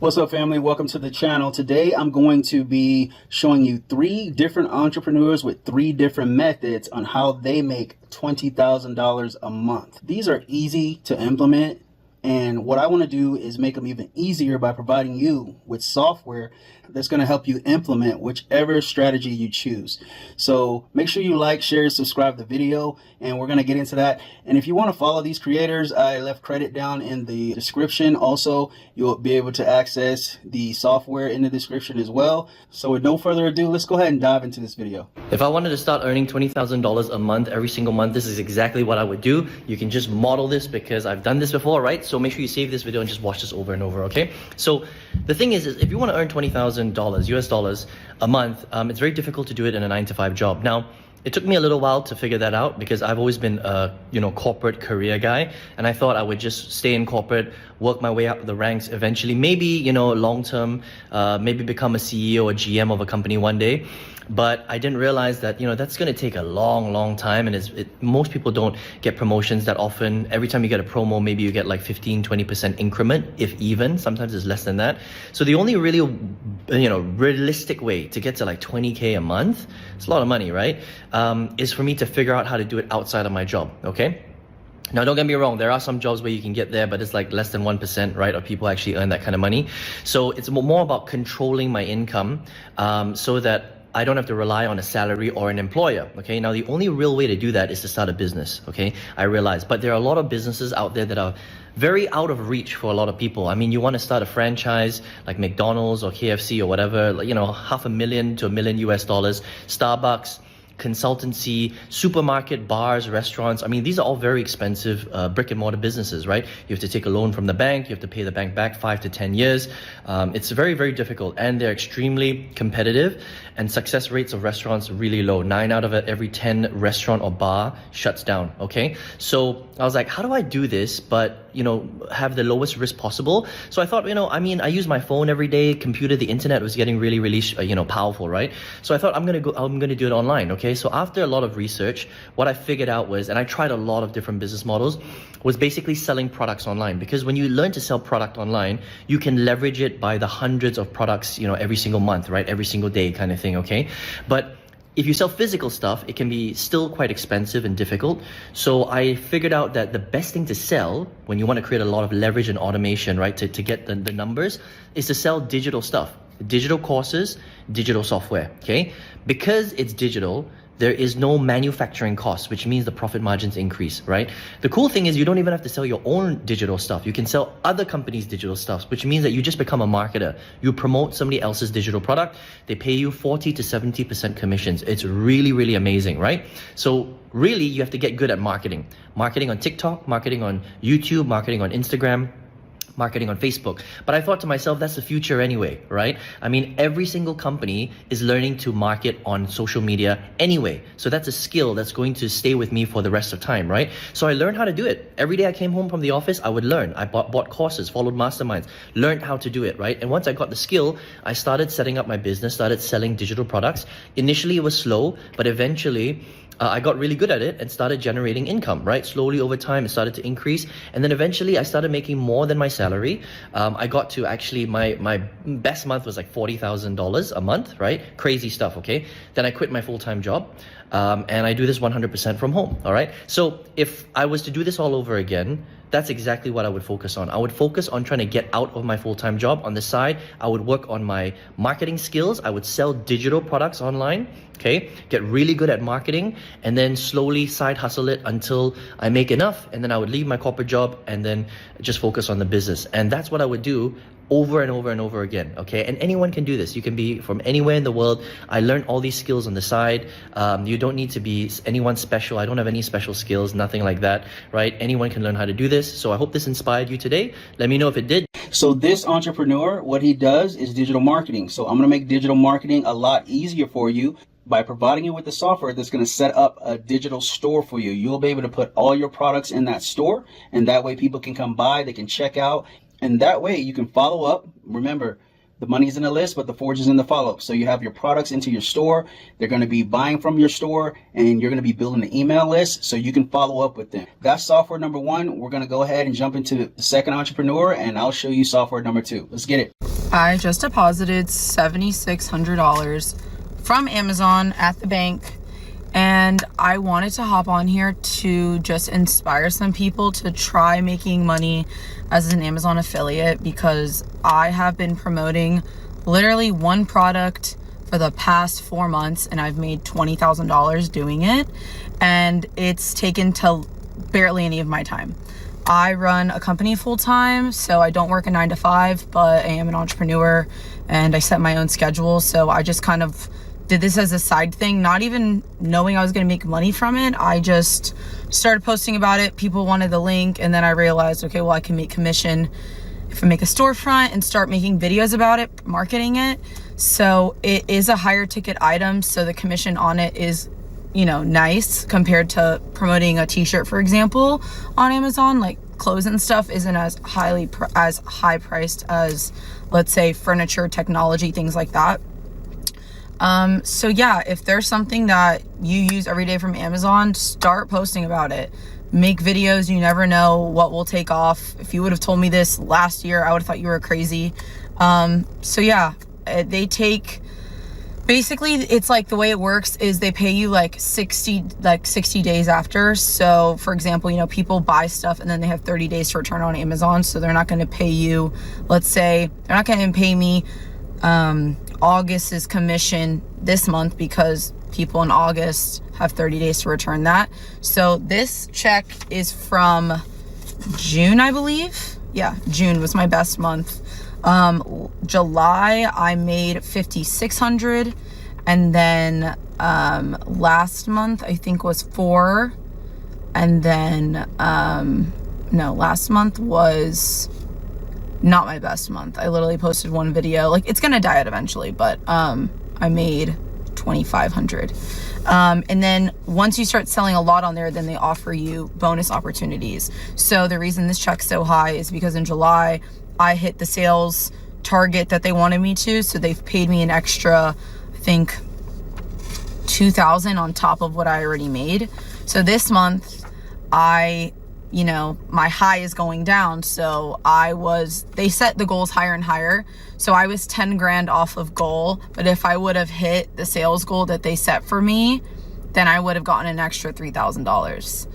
What's up, family? Welcome to the channel. Today I'm going to be showing you 3 different entrepreneurs with 3 different methods on how they make $20,000 a month. These are easy to implement, and what I want to do is make them even easier by providing you with software that's going to help you implement whichever strategy you choose. So make sure you like, share, subscribe to the video, and we're going to get into that. And if you want to follow these creators, I left credit down in the description. Also, you'll be able to access the software in the description as well. So with no further ado, let's go ahead and dive into this video. If I wanted to start earning $20,000 a month every single month, this is exactly what I would do. You can just model this because I've done this before, right? So make sure you save this video and just watch this over and over, okay? So the thing is if you want to earn $20,000 US dollars a month, it's very difficult to do it in a 9-to-5 job. Now, it took me a little while to figure that out because I've always been a corporate career guy, and I thought I would just stay in corporate, work my way up the ranks eventually, maybe long term, maybe become a CEO or GM of a company one day. But I didn't realize that that's going to take a long time, and most people don't get promotions that often. Every time you get a promo, maybe you get like 15-20% increment, if even. Sometimes it's less than that. So the only really realistic way to get to like 20K a month, it's a lot of money, right, is for me to figure out how to do it outside of my job. Okay. Now, don't get me wrong, there are some jobs where you can get there, but it's like less than 1%, right, of people actually earn that kind of money. So it's more about controlling my income so that I don't have to rely on a salary or an employer, okay? Now, the only real way to do that is to start a business, okay? I realize, but there are a lot of businesses out there that are very out of reach for a lot of people. I mean, you want to start a franchise like McDonald's or KFC or whatever, $500,000 to $1 million US dollars, Starbucks, consultancy, supermarket, bars, restaurants. I mean, these are all very expensive brick and mortar businesses, right? You have to take a loan from the bank. You have to pay the bank back 5 to 10 years. It's very, very difficult, and they're extremely competitive, and success rates of restaurants are really low. 9 out of every 10 restaurant or bar shuts down, okay? So I was like, how do I do this but have the lowest risk possible? So I thought, I use my phone every day, computer, the internet was getting really, really powerful, right? So I thought I'm gonna do it online, okay? So after a lot of research, what I figured out was, and I tried a lot of different business models, was basically selling products online. Because when you learn to sell product online, you can leverage it by the hundreds of products, every single month, right? Every single day kind of thing, okay? But if you sell physical stuff, it can be still quite expensive and difficult. So I figured out that the best thing to sell when you want to create a lot of leverage and automation, right, to get the numbers, is to sell digital stuff, digital courses, digital software, okay? Because it's digital, there is no manufacturing cost, which means the profit margins increase, right? The cool thing is you don't even have to sell your own digital stuff. You can sell other companies' digital stuff, which means that you just become a marketer. You promote somebody else's digital product. They pay you 40 to 70% commissions. It's really, really amazing, right? So really, you have to get good at marketing. Marketing on TikTok, marketing on YouTube, marketing on Instagram, marketing on Facebook. But I thought to myself, that's the future anyway, right? I mean, every single company is learning to market on social media anyway. So that's a skill that's going to stay with me for the rest of time, right? So I learned how to do it. Every day I came home from the office, I would learn. I bought courses, followed masterminds, learned how to do it, right? And once I got the skill, I started setting up my business, started selling digital products. Initially, it was slow, but eventually, I got really good at it and started generating income, right? Slowly over time, it started to increase. And then eventually I started making more than my salary. I got to actually, my best month was like $40,000 a month, right? Crazy stuff, okay? Then I quit my full-time job. And I do this 100% from home, all right? So if I was to do this all over again, that's exactly what I would focus on. I would focus on trying to get out of my full-time job. On the side, I would work on my marketing skills. I would sell digital products online, okay? Get really good at marketing, and then slowly side hustle it until I make enough. And then I would leave my corporate job and then just focus on the business. And that's what I would do over and over and over again, okay? And anyone can do this. You can be from anywhere in the world. I learned all these skills on the side. You don't need to be anyone special. I don't have any special skills, nothing like that, right? Anyone can learn how to do this. So I hope this inspired you today. Let me know if it did. So this entrepreneur, what he does is digital marketing. So I'm going to make digital marketing a lot easier for you by providing you with the software that's going to set up a digital store for you. You'll be able to put all your products in that store, and that way people can come by, they can check out, and that way you can follow up. Remember, the money's in the list, but the forge is in the follow-up. So you have your products into your store. They're going to be buying from your store, and you're going to be building an email list so you can follow up with them. That's software number 1. We're going to go ahead and jump into the second entrepreneur, and I'll show you software number 2. Let's get it. I just deposited $7,600 from Amazon at the bank, and I wanted to hop on here to just inspire some people to try making money as an Amazon affiliate, because I have been promoting literally one product for the past 4 months and I've made $20,000 doing it, and it's taken to barely any of my time. I run a company full-time, so I don't work a 9 to 5, but I am an entrepreneur and I set my own schedule. So I just kind of did this as a side thing, not even knowing I was going to make money from it. I just started posting about it. People wanted the link, and then I realized, okay, well, I can make commission if I make a storefront and start making videos about it, marketing it. So it is a higher ticket item, so the commission on it is, you know, nice compared to promoting a t-shirt, for example, on Amazon. Like clothes and stuff isn't as high priced as, let's say, furniture, technology, things like that. So yeah, if there's something that you use every day from Amazon, start posting about it. Make videos. You never know what will take off. If you would have told me this last year, I would have thought you were crazy. So yeah, they take, basically it's like, the way it works is they pay you like 60 days after. So for example, you know, people buy stuff and then they have 30 days to return on Amazon. So they're not going to pay you, let's say they're not going to pay me August's commission this month, because people in August have 30 days to return that. So this check is from June, I believe. Yeah, June was my best month. July I made $5,600, and then last month I think was 4, and then no, last month was not my best month. I literally posted one video. Like, it's gonna die out eventually, but I made $2,500. And then once you start selling a lot on there, then they offer you bonus opportunities. So the reason this check's so high is because in July I hit the sales target that they wanted me to, so they've paid me an extra, I think, $2,000 on top of what I already made. So this month you know, my high is going down. So they set the goals higher and higher. So I was 10 grand off of goal, but if I would have hit the sales goal that they set for me, then I would have gotten an extra $3,000.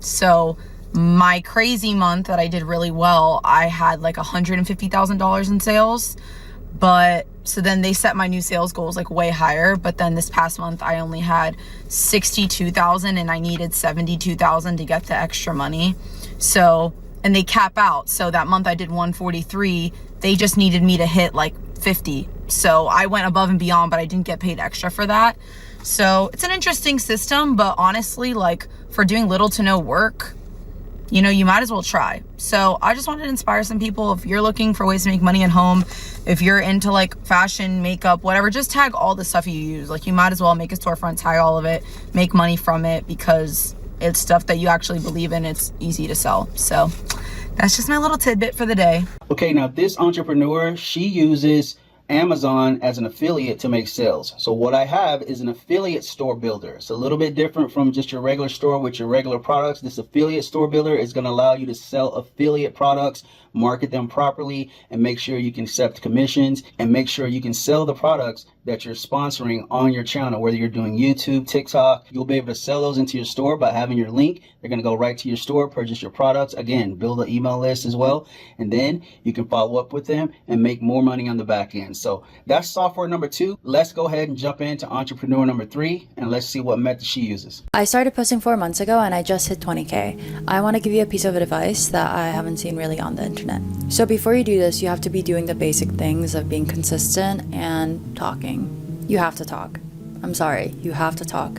So my crazy month that I did really well, I had like $150,000 in sales. But so then they set my new sales goals like way higher. But then this past month I only had 62,000 and I needed 72,000 to get the extra money. So, and they cap out. So that month I did 143. They just needed me to hit like 50. So I went above and beyond, but I didn't get paid extra for that. So it's an interesting system, but honestly, like for doing little to no work, you know, you might as well try. So I just wanted to inspire some people. If you're looking for ways to make money at home, if you're into like fashion, makeup, whatever, just tag all the stuff you use. Like, you might as well make a storefront, tag all of it, make money from it, because it's stuff that you actually believe in. It's easy to sell. So that's just my little tidbit for the day. Okay, now this entrepreneur, she uses Amazon as an affiliate to make sales. So what I have is an affiliate store builder. It's a little bit different from just your regular store with your regular products. This affiliate store builder is going to allow you to sell affiliate products, market them properly, and make sure you can accept commissions, and make sure you can sell the products that you're sponsoring on your channel. Whether you're doing YouTube, TikTok, you'll be able to sell those into your store by having your link. They're going to go right to your store, purchase your products. Again, build an email list as well, and then you can follow up with them and make more money on the back end. So that's software number 2. Let's go ahead and jump into entrepreneur number 3, and let's see what method she uses. I started posting 4 months ago and I just hit 20K. I want to give you a piece of advice that I haven't seen really on the internet. So before you do this, you have to be doing the basic things of being consistent and talking. You have to talk. I'm sorry, you have to talk.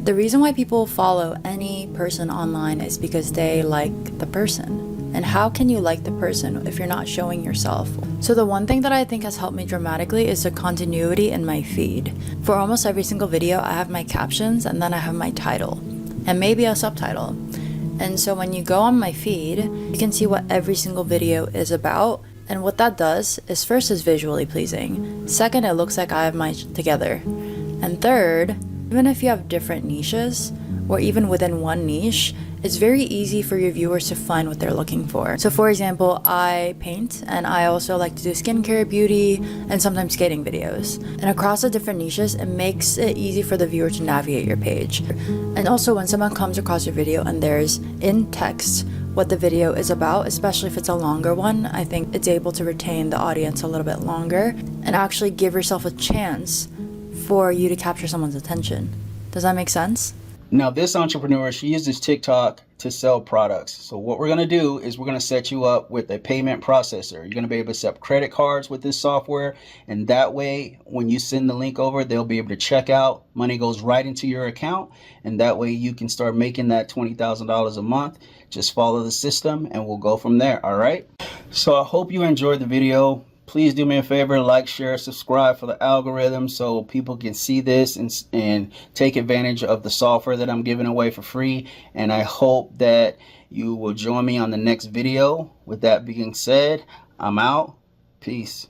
The reason why people follow any person online is because they like the person. And how can you like the person if you're not showing yourself? So the one thing that I think has helped me dramatically is the continuity in my feed. For almost every single video, I have my captions and then I have my title and maybe a subtitle. And so when you go on my feed, you can see what every single video is about. And what that does is, first, is visually pleasing. Second, it looks like I have mine together. And third, even if you have different niches, or even within one niche, it's very easy for your viewers to find what they're looking for. So for example, I paint and I also like to do skincare, beauty, and sometimes skating videos. And across the different niches, it makes it easy for the viewer to navigate your page. And also when someone comes across your video and there's in text what the video is about, especially if it's a longer one, I think it's able to retain the audience a little bit longer and actually give yourself a chance for you to capture someone's attention. Does that make sense? Now this entrepreneur, she uses TikTok to sell products. So what we're going to do is we're going to set you up with a payment processor. You're going to be able to set up credit cards with this software, and that way when you send the link over, they'll be able to check out. Money goes right into your account, and that way you can start making that $20,000 a month. Just follow the system and we'll go from there. All right, so I hope you enjoyed the video. Please do me a favor, like, share, subscribe for the algorithm so people can see this and take advantage of the software that I'm giving away for free. And I hope that you will join me on the next video. With that being said, I'm out. Peace.